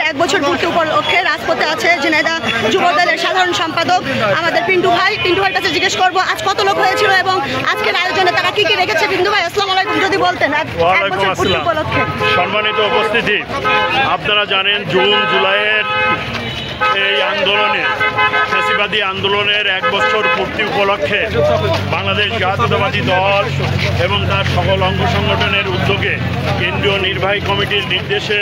1 বছর পূর্তি উপলক্ষে রাজপথে আছে ঝিনাইদহ যুবদলের সাধারণ সম্পাদক আমাদের পিন্টু ভাইয়ের কাছে জিজ্ঞেস করবো আজ কত লোক হয়েছিল এবং আজকের আয়োজনে তারা কি কি রেখেছে। পিন্টু ভাই আসসালামু আলাইকুম, যদি বলতেন। সম্মানিত উপস্থিতি, আপনারা জানেন জুন জুলাইয়ের এই আন্দোলনে ফ্যাসিবাদী আন্দোলনের 1 বছর পূর্তি উপলক্ষে বাংলাদেশ জাতীয়তাবাদী দল এবং তার সকল অঙ্গ সংগঠনের উদ্যোগে কেন্দ্রীয় নির্বাহী কমিটির নির্দেশে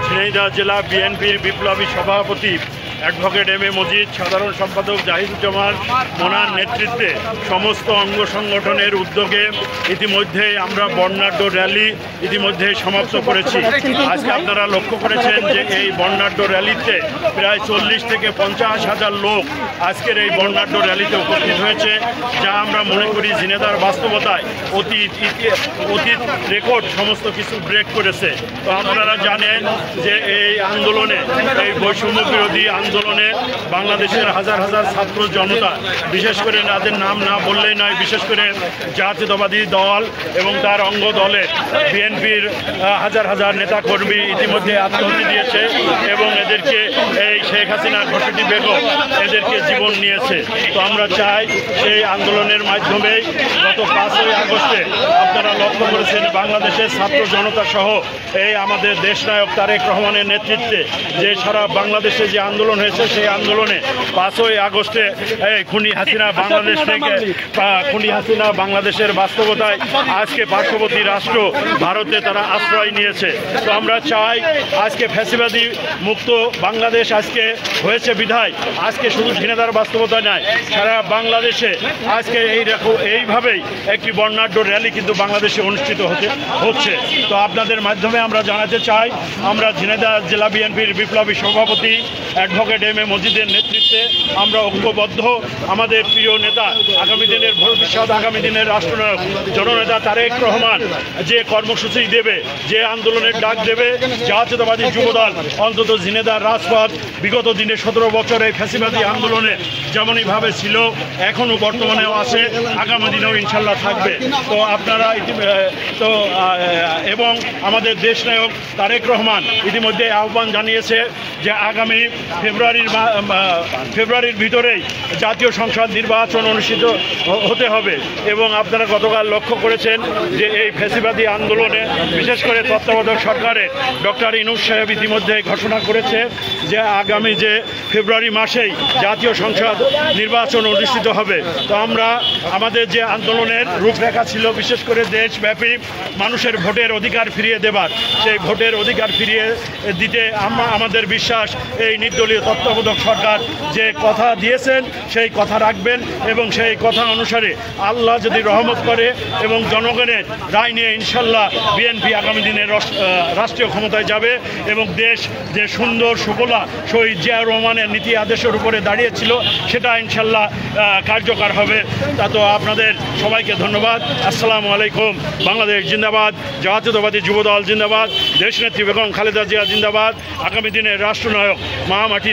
ঝিনাইদহ জেলা বিএনপির বিপ্লবী সভাপতি অ্যাডভোকেট এম এ মজিদ, সাধারণ সম্পাদক জাহিদুজ্জামান মোনার নেতৃত্বে সমস্ত অঙ্গ সংগঠনের উদ্যোগে ইতিমধ্যে আমরা বর্ণাঢ্য র্যালি ইতিমধ্যে সমাপ্ত করেছি। আজকে আপনারা লক্ষ্য করেছেন যে এই বর্ণাঢ্য র্যালিতে প্রায় 40 থেকে 50 হাজার লোক আজকের এই বর্ণাঢ্য র্যালিতে উপস্থিত হয়েছে, যা আমরা মনে করি ঝিনাইদহর বাস্তবতায় অতীত রেকর্ড সমস্ত কিছু ব্রেক করেছে। তো আপনারা জানেন যে এই আন্দোলনে, এই বৈষম্য বিরোধী আন্দোলনে বাংলাদেশের হাজার হাজার ছাত্র জনতা, বিশেষ করে তাদের নাম না বললেই নয়, বিশেষ করে জাতীয়তাবাদী দল এবং তার অঙ্গ দলে বিএনপির হাজার হাজার নেতাকর্মী ইতিমধ্যে আত্মহত্যা দিয়েছে এবং এদেরকে এই শেখ হাসিনা ঘসেটি বেগম এদেরকে জীবন নিয়েছে। তো আমরা চাই সেই আন্দোলনের মাধ্যমে গত 5ই আগস্টে আপনারা লক্ষ্য করেছেন বাংলাদেশের ছাত্র জনতা সহ এই আমাদের দেশনায়ক তারেক রহমানের নেতৃত্বে যে সারা বাংলাদেশে যে আন্দোলন হয়েছে, সেই আন্দোলনে 5ই আগস্টে খুনি হাসিনা বাংলাদেশের বাস্তবতায় আজকে পার্শ্ববর্তী রাষ্ট্র ভারতে তারা আশ্রয় নিয়েছে। তো আমরা চাই আজকে ফ্যাসিবাদী মুক্ত বাংলাদেশ আজকে হয়েছে বিধায় আজকে শুধু ঝিনাইদহর বাস্তবতা নয়, সারা বাংলাদেশে আজকে এইভাবেই একটি বর্ণাঢ্য র্যালি কিন্তু বাংলাদেশে অনুষ্ঠিত হচ্ছে। তো আপনাদের মাধ্যমে আমরা জানাতে চাই, আমরা ঝিনাইদহ জেলা বিএনপির বিপ্লবী সভাপতি অ্যাডভোকেট এম এ মজিদের নেতৃত্বে আমরা ঐক্যবদ্ধ। আমাদের প্রিয় নেতা, আগামী দিনের ভবিষ্যৎ, আগামী দিনের রাষ্ট্রনায়ক জননেতা তারেক রহমান যে কর্মসূচি দেবে, যে আন্দোলনের ডাক দেবে, জাতীয়তাবাদী যুবদল অন্তত ঝিনাইদহর রাজপথ বিগত দিনে 17 বছর এই ফ্যাসিবাদী আন্দোলনে যেমনইভাবে ছিল, এখনও বর্তমানেও আছে, আগামী দিনেও ইনশাল্লাহ থাকবে। তো আপনারা এবং আমাদের দেশনায়ক তারেক রহমান ইতিমধ্যে আহ্বান জানিয়েছে যে আগামী ফেব্রুয়ারির ভিতরেই জাতীয় সংসদ নির্বাচন অনুষ্ঠিত হতে হবে। এবং আপনারা গতকাল লক্ষ্য করেছেন যে এই ফ্যাসিবাদী আন্দোলনে বিশেষ করে তত্ত্বাবধায়ক সরকারের ডক্টর ইউনূস সাহেব ইতিমধ্যে ঘোষণা করেছে যে আগামী যে ফেব্রুয়ারি মাসেই জাতীয় সংসদ নির্বাচন অনুষ্ঠিত হবে। তো আমরা আমাদের যে আন্দোলনের রূপরেখা ছিল, বিশেষ করে দেশব্যাপী মানুষের ভোটের অধিকার ফিরিয়ে দেবার, সেই ভোটের অধিকার ফিরিয়ে দিতে আমাদের বিশ্বাস এই নির্দলীয় তত্ত্বাবধায়ক সরকার যে কথা দিয়েছেন সেই কথা রাখবেন এবং সেই কথা অনুসারে আল্লাহ যদি রহমত করে এবং জনগণের রায় নিয়ে ইনশাল্লাহ বিএনপি আগামী দিনে রাষ্ট্রীয় ক্ষমতায় যাবে এবং দেশ যে সুন্দর সুফলা শহীদ জিয়াউর রহমানের নীতি আদেশের উপরে দাঁড়িয়েছিল সেটা ইনশাল্লাহ কার্যকর হবে। তা তো আপনাদের সবাইকে ধন্যবাদ। আসসালামু আলাইকুম। বাংলাদেশ জিন্দাবাদ, জাতীয়তাবাদী যুবদল জিন্দাবাদ, দেশনেত্রী বেগম খালেদা জিয়া জিন্দাবাদ, আগামী দিনের রাষ্ট্রনায়ক মহামাটি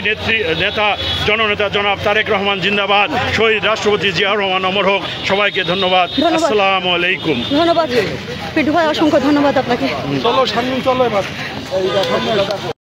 নেতা জননেতা জনাব তারেক রহমান জিন্দাবাদ, শহীদ রাষ্ট্রপতি জিয়াউর রহমান অমর হোক। সবাইকে ধন্যবাদ। আসসালামু আলাইকুম। ধন্যবাদ পিন্টু ভাই, অসংখ্য ধন্যবাদ আপনাকে। চলো সামনে চলো এবার।